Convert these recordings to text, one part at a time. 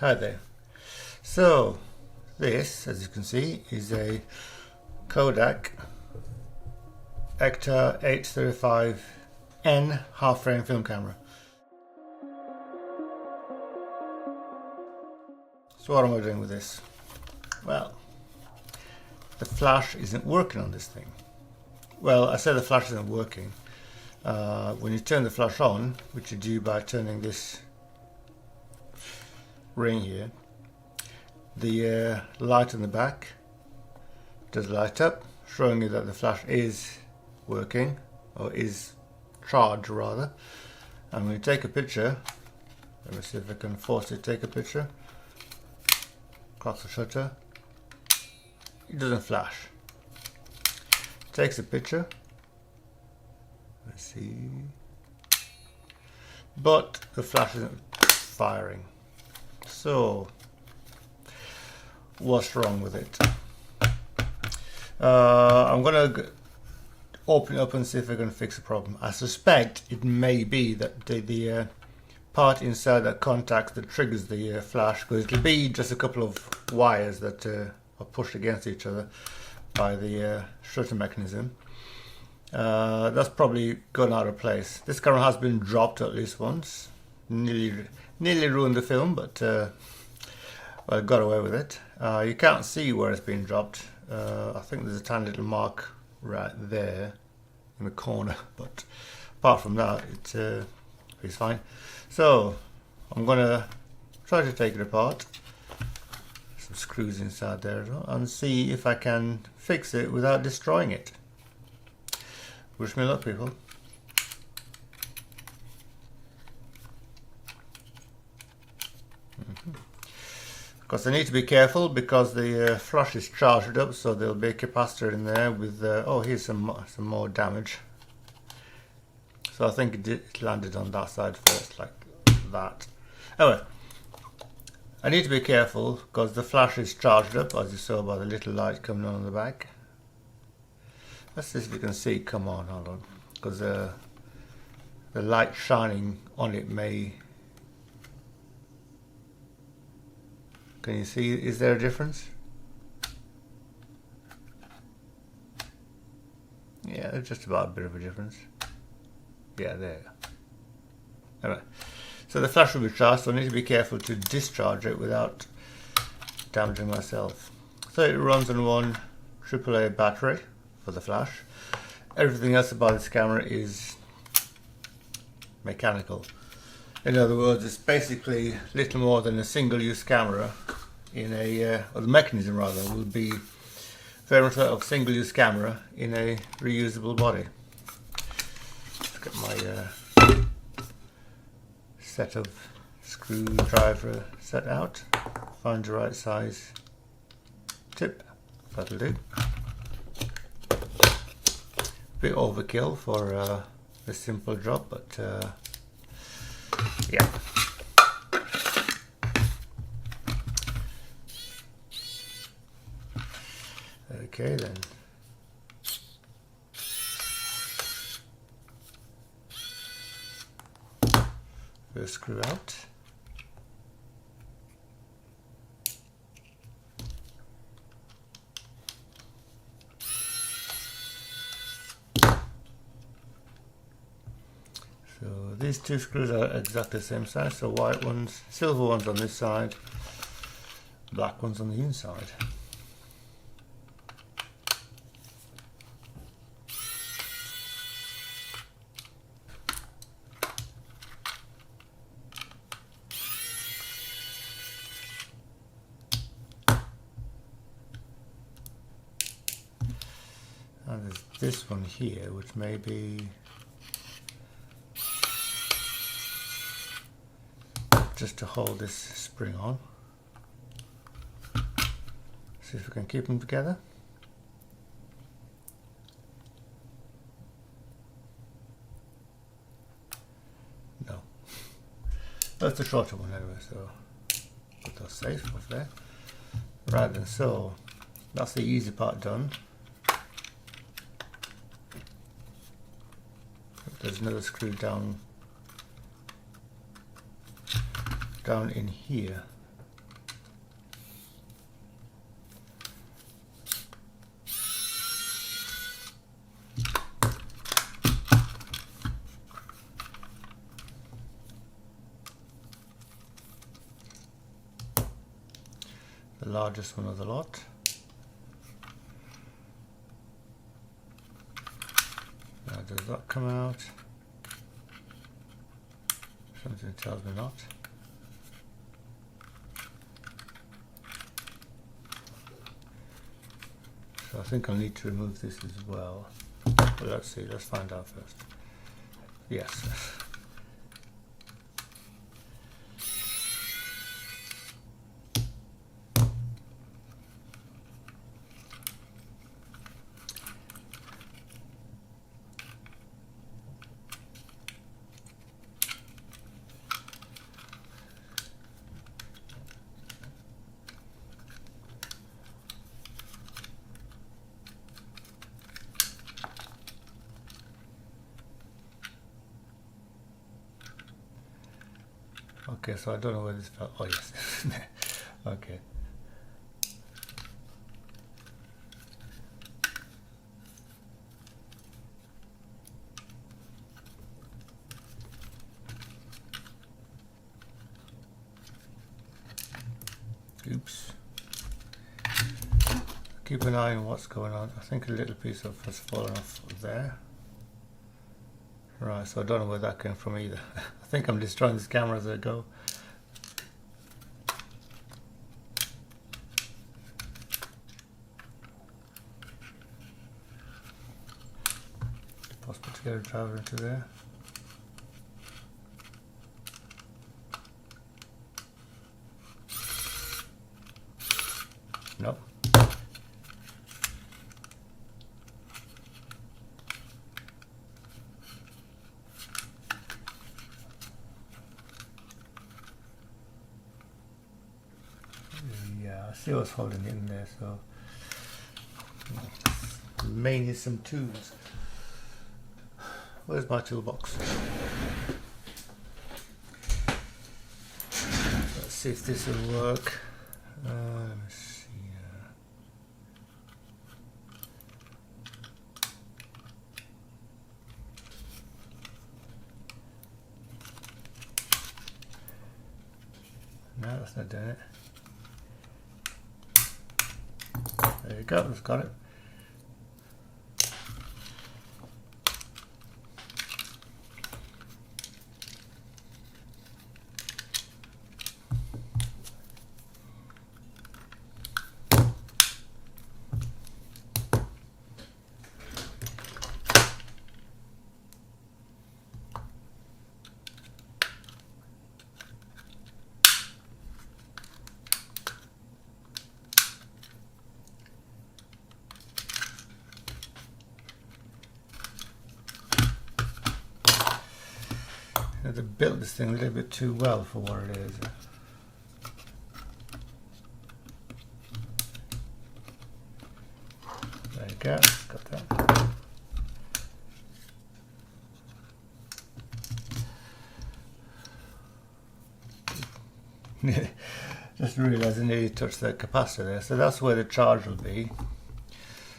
Hi there. So this, as you can see, is a Kodak Ektar 835N half-frame film camera. So what am I doing with this? Well, the flash isn't working on this thing. Well, I say the flash isn't working. When you turn the flash on, which you do by turning this ring here, the light on the back does light up, showing you that the flash is working, or is charged rather. And when you take a picture, let me see if I can force it to take a picture, close the shutter, it doesn't flash. Takes a picture, let's see, but the flash isn't firing. So what's wrong with it? I'm gonna open it up and see if I can fix the problem. I suspect it may be that the part inside that contacts that triggers the flash, because it'll be just a couple of wires that are pushed against each other by the shutter mechanism. That's probably gone out of place. This camera has been dropped at least once. Nearly ruined the film, but well, I got away with it. You can't see where it's been dropped. I think there's a tiny little mark right there in the corner, but apart from that, it's fine. So I'm gonna try to take it apart. Some screws inside there as well, and see if I can fix it without destroying it. Wish me luck, people. Of course, I need to be careful because the flash is charged up, so there'll be a capacitor in there with. Oh, here's some more damage. So I think it landed on that side first, like that. Anyway, I need to be careful because the flash is charged up, as you saw by the little light coming on the back. Let's see if you can see. Come on, hold on, because the light shining on it may. Can you see? Is there a difference? Yeah, there's just about a bit of a difference. Yeah, there. Anyway, so the flash will be charged, so I need to be careful to discharge it without damaging myself. So it runs on one AAA battery for the flash. Everything else about this camera is mechanical. In other words, it's basically little more than a single-use camera in a, or the mechanism rather, will be very much like a single-use camera in a reusable body. Let's get my set of screwdriver set out. Find the right size tip. That'll do. Bit overkill for a simple job, but yeah. Okay then. First screw out. So these two screws are exactly the same size, so white ones, silver ones on this side, black ones on the inside. And there's this one here, which may be just to hold this spring on. See if we can keep them together. No. That's the shorter one anyway, so put those safe off there. Right then, so that's the easy part done. There's another screw down in here. the largest one of the lot. Now does that come out? Something tells me not. So I think I'll need to remove this as well. But let's see, let's find out first. Yes. Okay, so I don't know where this fell. Oh yes. Okay. Oops. Keep an eye on what's going on. I think a little piece of has fallen off there. Right, so I don't know where that came from either. I think I'm destroying this camera as I go. Possible to get a driver into there. Nope. Yeah, I see what's holding it in there, so may need some tools. Where's my toolbox? Let's see if this will work. Let me see. No, that's not doing it. There you go, it's got it. They built this thing a little bit too well for what it is. There you go, got that. Just realised I nearly touched that capacitor there, so that's where the charge will be.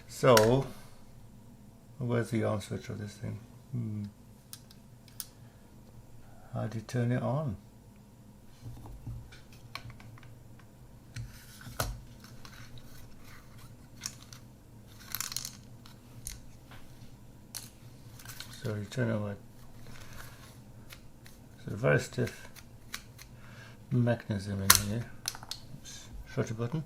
So, where's the on switch of this thing? How do you turn it on? So you turn it on. It's a very stiff mechanism in here. Oops. Shutter button.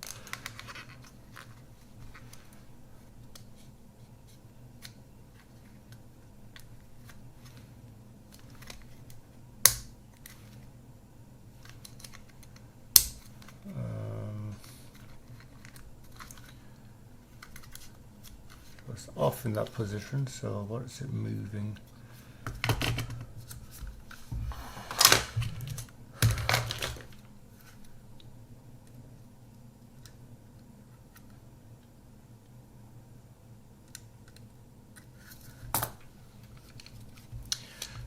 It's off in that position, so what is it moving?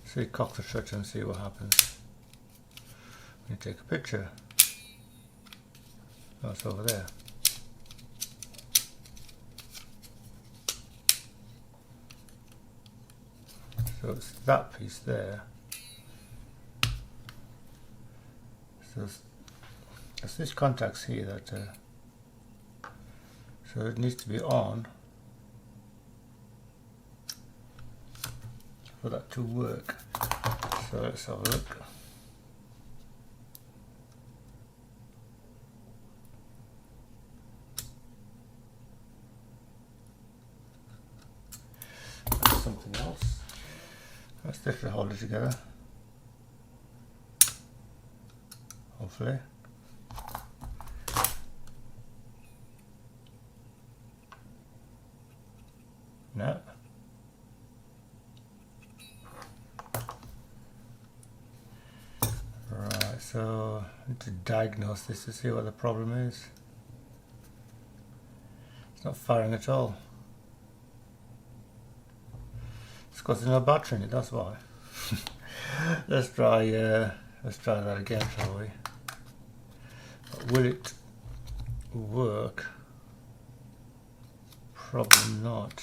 So you cock the shutter and see what happens. You take a picture. Oh, it's over there. So it's that piece there. So it's this contacts here that So it needs to be on for that to work. So let's have a look. That's something else. Let's definitely hold it together. Hopefully. No. Right, so I need to diagnose this to see what the problem is. It's not firing at all. It's got no battery in it, that's why. Let's try that again, shall we? But will it work? Probably not.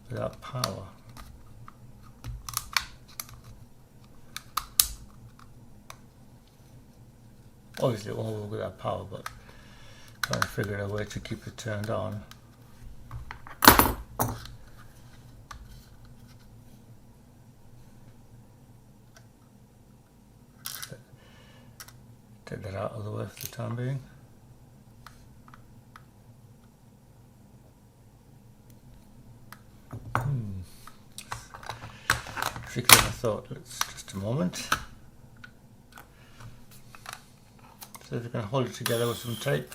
Without power. Obviously it won't work without power, but trying to figure out a way to keep it turned on. Take that out of the way for the time being. Trickier than I thought. Let's just a moment. So if we can hold it together with some tape.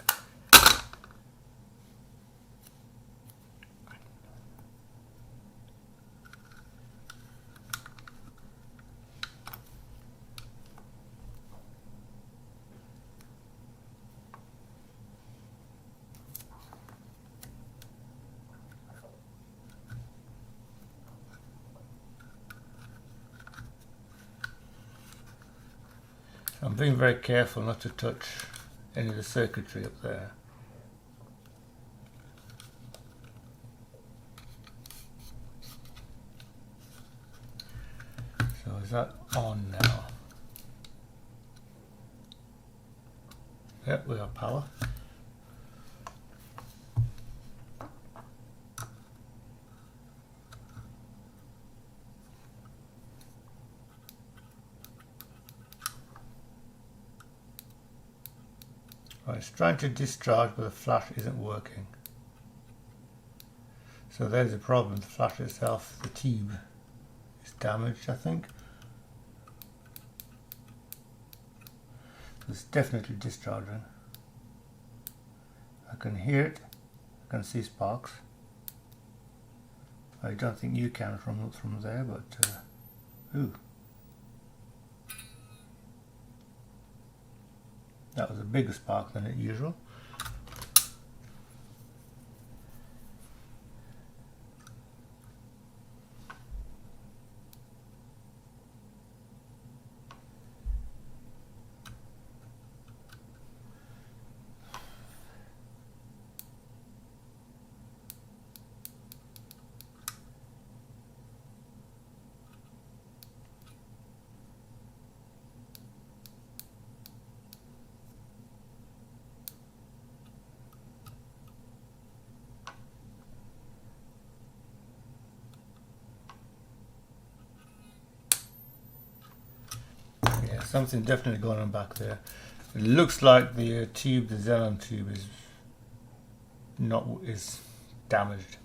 I'm being very careful not to touch any of the circuitry up there. So is that on now? Yep, we have power. Right, it's trying to discharge, but the flash isn't working. So there's the problem. The flash itself, the tube, is damaged, I think. It's definitely discharging. I can hear it. I can see sparks. I don't think you can from there, but ooh. That was a bigger spark than usual. Something definitely going on back there. It looks like the tube, the xenon tube, is damaged,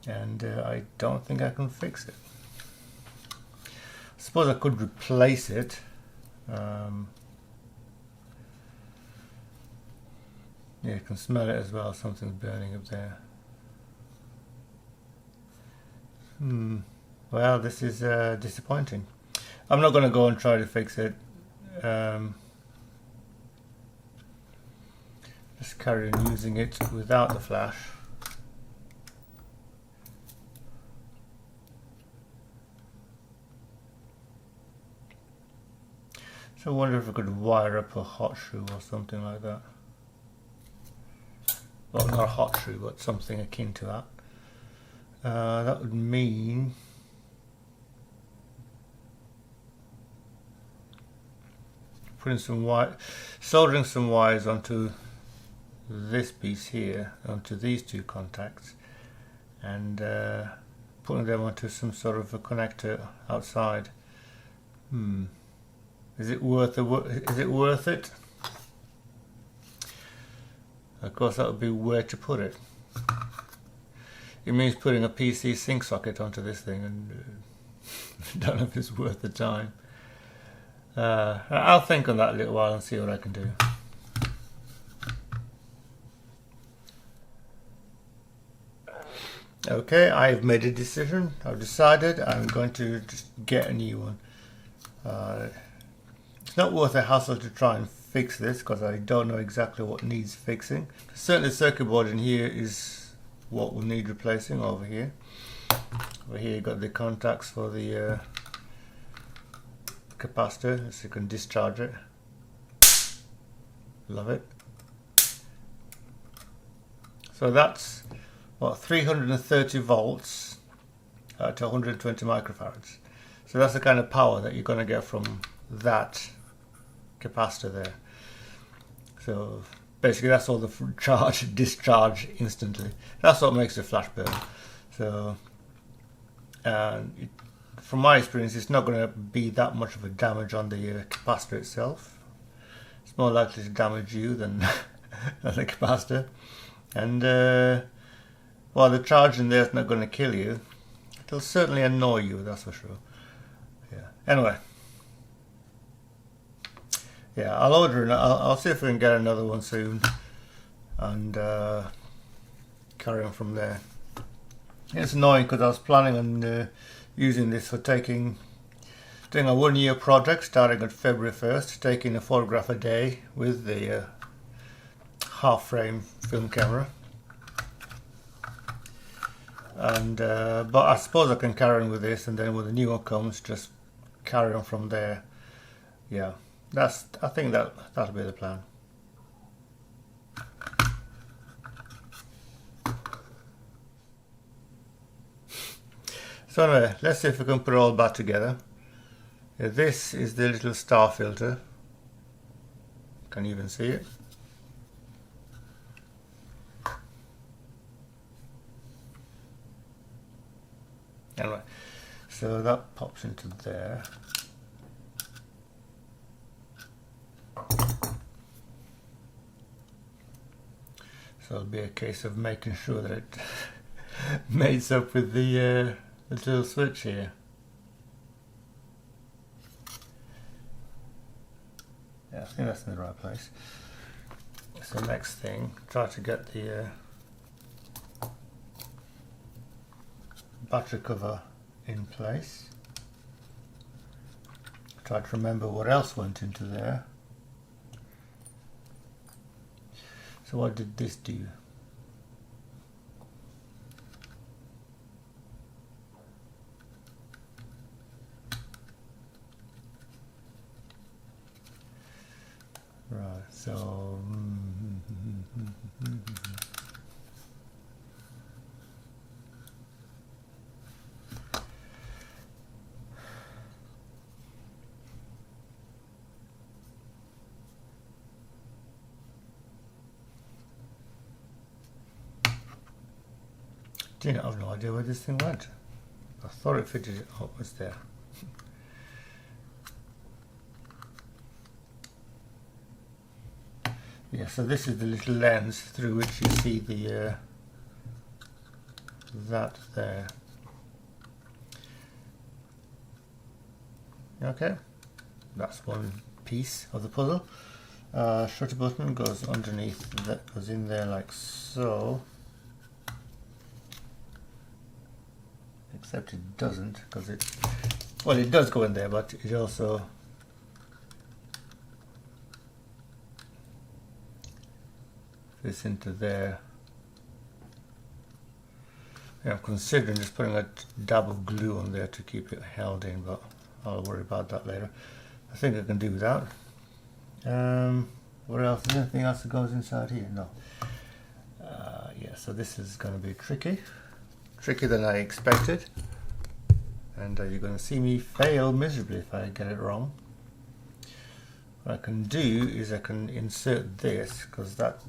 and I don't think I can fix it. I suppose I could replace it. Yeah, you can smell it as well. Something's burning up there. Well, this is disappointing. I'm not going to go and try to fix it. Just carry on using it without the flash. So I wonder if I could wire up a hot shoe or something like that. Well, not a hot shoe, but something akin to that. That would mean putting some soldering some wires onto this piece here onto these two contacts and putting them onto some sort of a connector outside. Is it worth it? Of course, that would be where to put it. It means putting a PC sync socket onto this thing, and I don't know if it's worth the time. I'll think on that a little while and see what I can do. Okay, I've made a decision. I've decided I'm going to just get a new one. It's not worth a hassle to try and fix this because I don't know exactly what needs fixing. Certainly the circuit board in here is what will need replacing over here. Over here you've got the contacts for the capacitor, so you can discharge it. Love it. So that's what, 330 volts to 120 microfarads. So that's the kind of power that you're going to get from that capacitor there. So basically that's all the charge, discharge instantly. That's what makes the flash burn. So from my experience, it's not going to be that much of a damage on the capacitor itself. It's more likely to damage you than, than the capacitor. And while the charge in there is not going to kill you, it'll certainly annoy you, that's for sure. Yeah. Anyway. Yeah, I'll order it. I'll see if we can get another one soon, and carry on from there. It's annoying because I was planning on using this for doing a 1-year project starting on February 1st, taking a photograph a day with the half-frame film camera. And but I suppose I can carry on with this, and then when the new one comes, just carry on from there. Yeah. I think that'll be the plan. So anyway, let's see if we can put it all back together. This is the little star filter. Can you even see it? Anyway, so that pops into there. So it'll be a case of making sure that it mates up with the little switch here. Yeah, I think that's in the right place. So next thing, try to get the battery cover in place. Try to remember what else went into there. So what did this do? Right, so I have no idea where this thing went. I thought it fitted it. Oh, it was there. Yeah, so this is the little lens through which you see the that there. Okay, that's one piece of the puzzle. Shutter button goes underneath, that goes in there like so. Except it doesn't, because well, it does go in there, but it also fits into there. Yeah, I'm considering just putting a dab of glue on there to keep it held in, but I'll worry about that later. I think I can do that. What else? Is there anything else that goes inside here? No. Yeah, so this is going to be trickier than I expected, and you're going to see me fail miserably if I get it wrong. What I can do is I can insert this, because that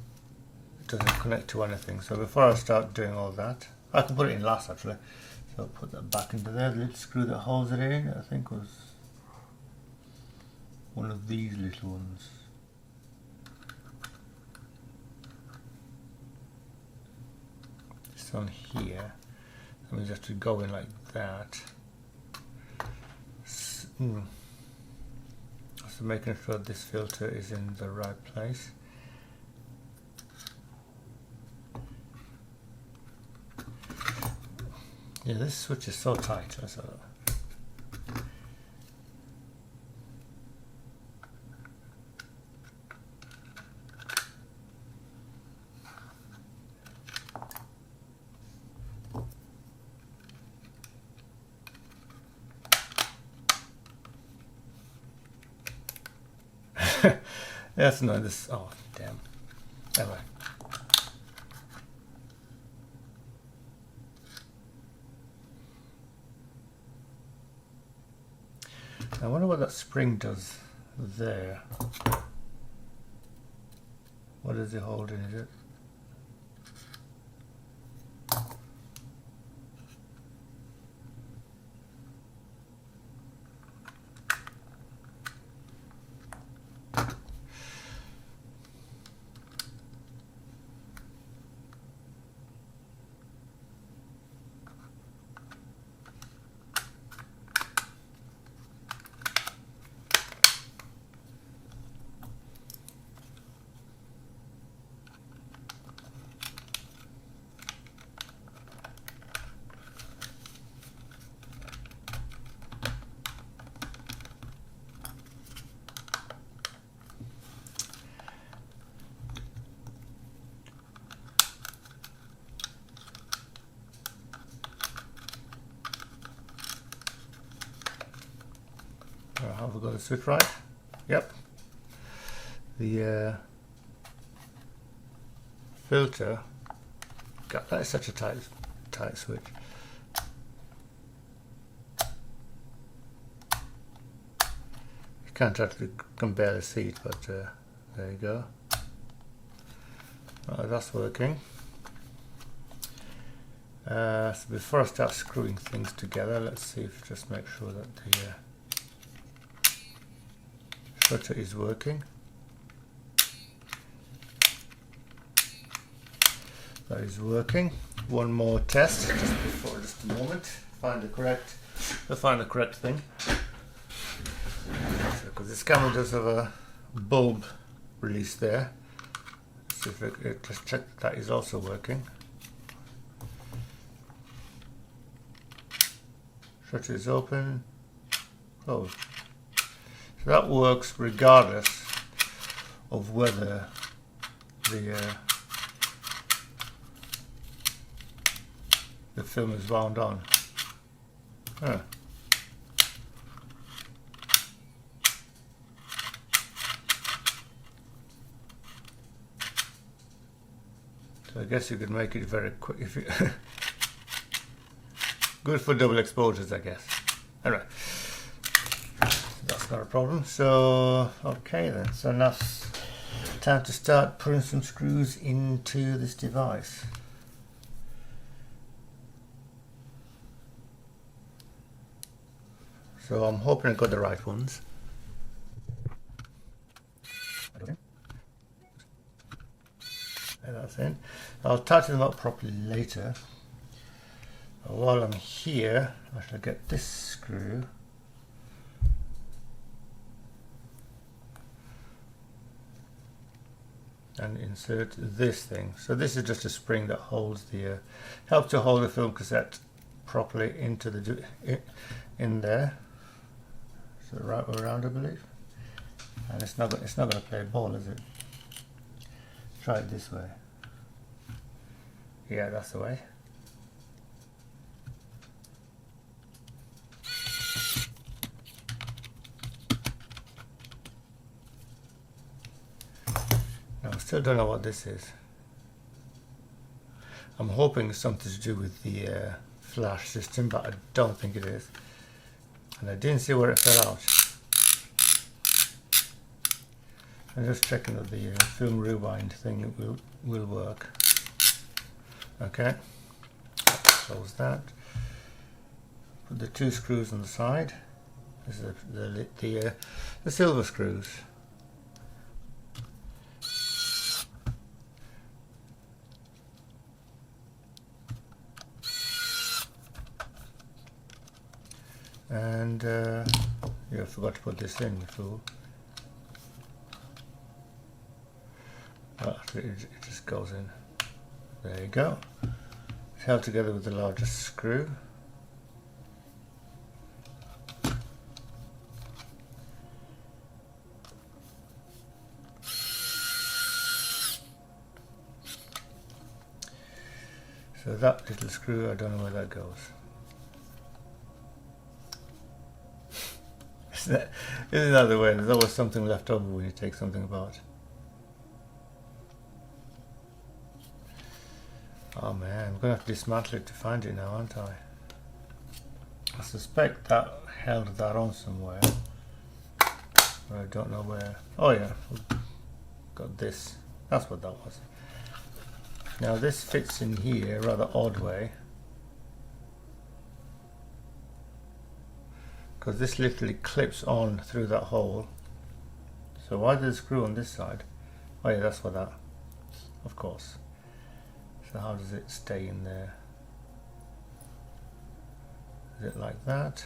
doesn't connect to anything. So before I start doing all that, I can put it in last actually. So I'll put that back into there. The little screw that holds it in, I think was one of these little ones. It's on here. That means I have to go in like that. So making sure this filter is in the right place. Yeah, this switch is so tight. So that's not this. Oh, damn. Anyway. I wonder what that spring does there. What is it holding? Is it? Have we got the switch right? Yep. The filter. God, that is such a tight switch. You can't actually can barely see it, but there you go. Right, that's working. So before I start screwing things together, let's see if just make sure that the shutter is working. That is working. One more test just a moment. Find the correct thing. Because this camera does have a bulb release there. See if let's check that is also working. Shutter is open. Closed. So that works regardless of whether the film is wound on. Huh. So I guess you could make it very quick if you good for double exposures, I guess. Anyway. Not a problem. So okay then, so now it's time to start putting some screws into this device. So I'm hoping I got the right ones. Okay. And that's in. I'll tighten them up properly later. While I'm here, I shall get this screw. And insert this thing. So this is just a spring that holds the helps to hold the film cassette properly into the in there. So right way around, I believe. And it's not going to play ball, is it? Try it this way. Yeah, that's the way. I still don't know what this is. I'm hoping it's something to do with the flash system, but I don't think it is. And I didn't see where it fell out. I'm just checking that the film rewind thing will work. Okay, close that. Put the 2 screws on the side. This is the silver screws. And yeah, I forgot to put this in, you fool. Oh, it just goes in. There you go. It's held together with the largest screw. So that little screw, I don't know where that goes. Isn't that the way? There's always something left over when you take something apart. Oh man, I'm going to have to dismantle it to find it now, aren't I? I suspect that held that on somewhere, but I don't know where. Oh yeah, got this. That's what that was. Now this fits in here, rather odd way. Because this literally clips on through that hole. So why did the screw on this side? Oh yeah, that's for that, of course. So how does it stay in there? Is it like that?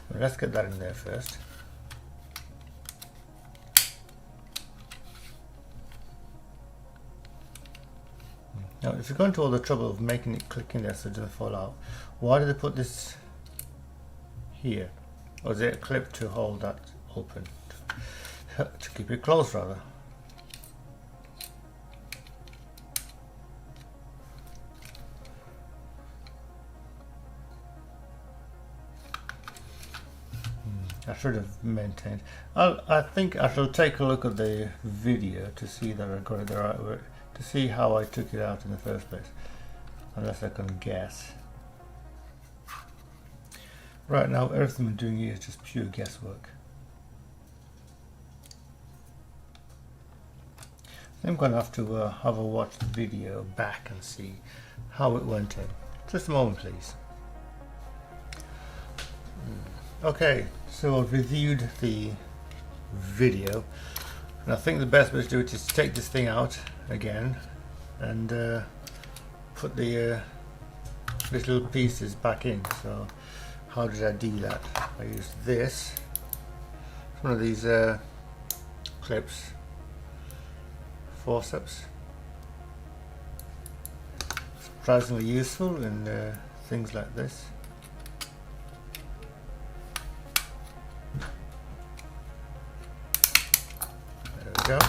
Well, let's get that in there first. Now, if you go into all the trouble of making it click in there so it doesn't fall out, why did they put this here? Or is it a clip to hold that open? To keep it closed, rather. I should have maintained. I think I shall take a look at the video to see that I got it the right way. To see how I took it out in the first place, unless I can guess. Right now, everything I'm doing here is just pure guesswork. I'm going to have a watch the video back and see how it went in. Just a moment, please. Okay, so I've reviewed the video, and I think the best way to do it is to take this thing out again and put the little pieces back in. So how did I do that? I used this, one of these clips, forceps, surprisingly useful in things like this. There we go.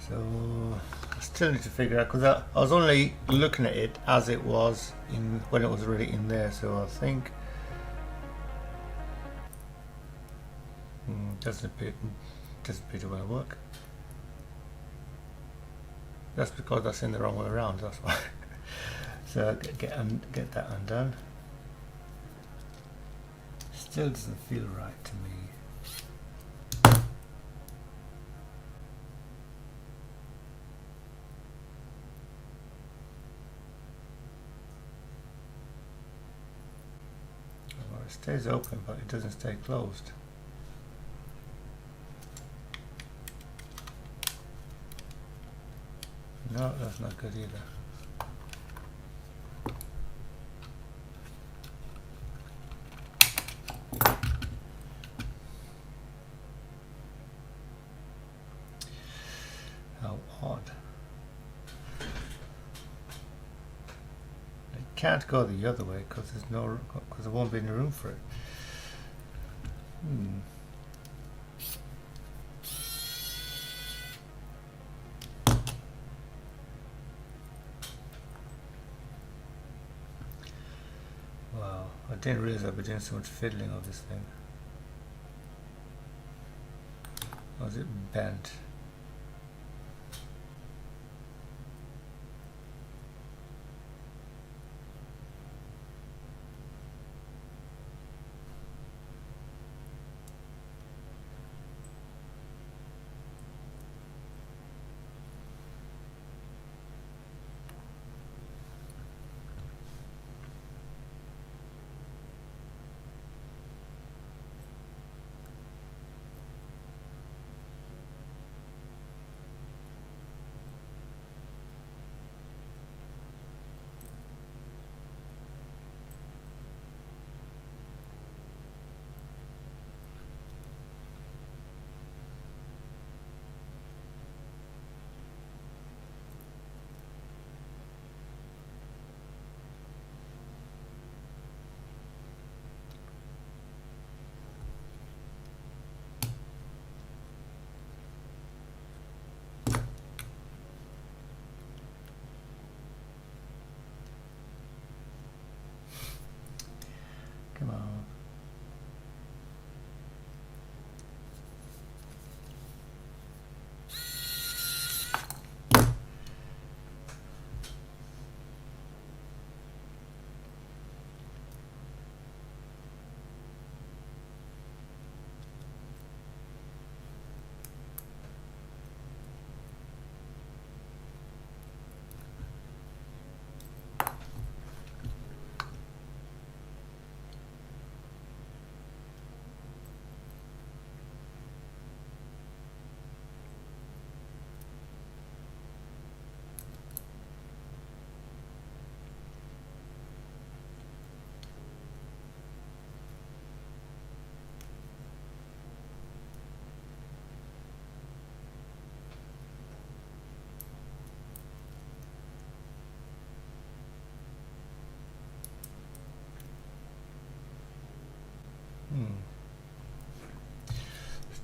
So I still need to figure out, because I was only looking at it as it was in when it was already in there. So I think doesn't appear to want to work. That's because that's in the wrong way around. That's why. So get that undone. Still doesn't feel right to me. It stays open, but it doesn't stay closed. No, that's not good either. How odd. Can't go the other way because there won't be any room for it. Wow, I didn't realize I'd be doing so much fiddling of this thing. Was it bent?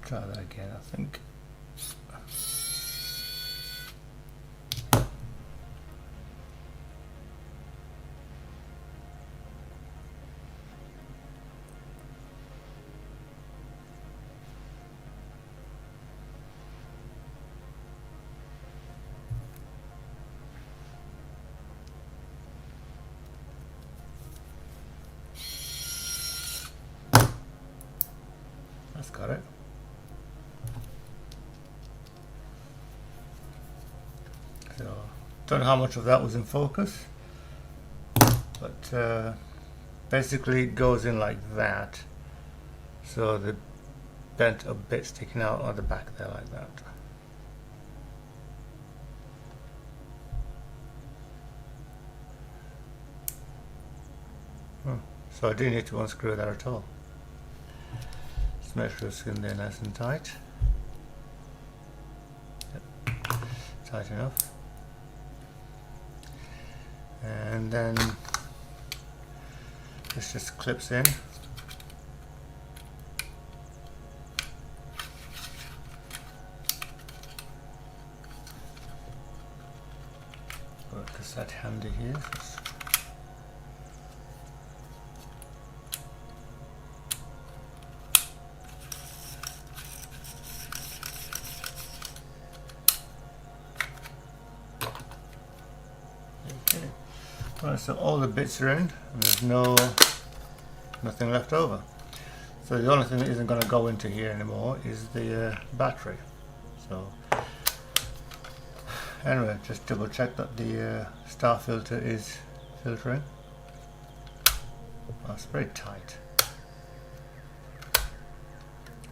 try that again, I think. That's got it. So, don't know how much of that was in focus, but basically it goes in like that. So the bent up bit sticking out on the back there like that. So I do need to unscrew that at all. Just make sure it's in there nice and tight. Yep. Tight enough. And then this just clips in. Got a cassette handy here. Right, so all the bits are in, and there's nothing left over. So the only thing that isn't going to go into here anymore is the battery. So anyway, just double check that the star filter is filtering. Oh, it's very tight.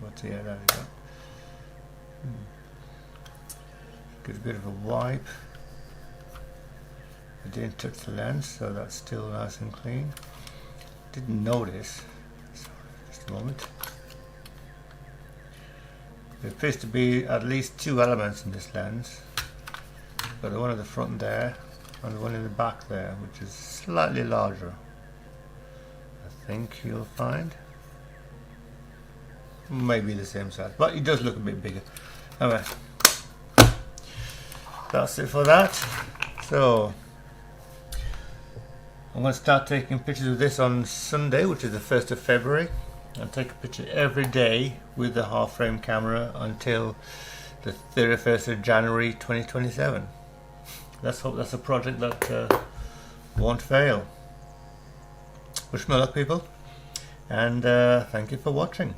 What's here? There we go. Gives a bit of a wipe. I didn't touch the lens, so that's still nice and clean. Didn't notice. Sorry, just a moment. There appears to be at least two elements in this lens. Got the one at the front there, and the one in the back there, which is slightly larger. I think you'll find. Maybe the same size, but it does look a bit bigger. Anyway, that's it for that. So I'm going to start taking pictures of this on Sunday, which is the 1st of February. I'll take a picture every day with the half frame camera until the 31st of January 2027. Let's hope that's a project that won't fail. Wish me luck, people, and thank you for watching.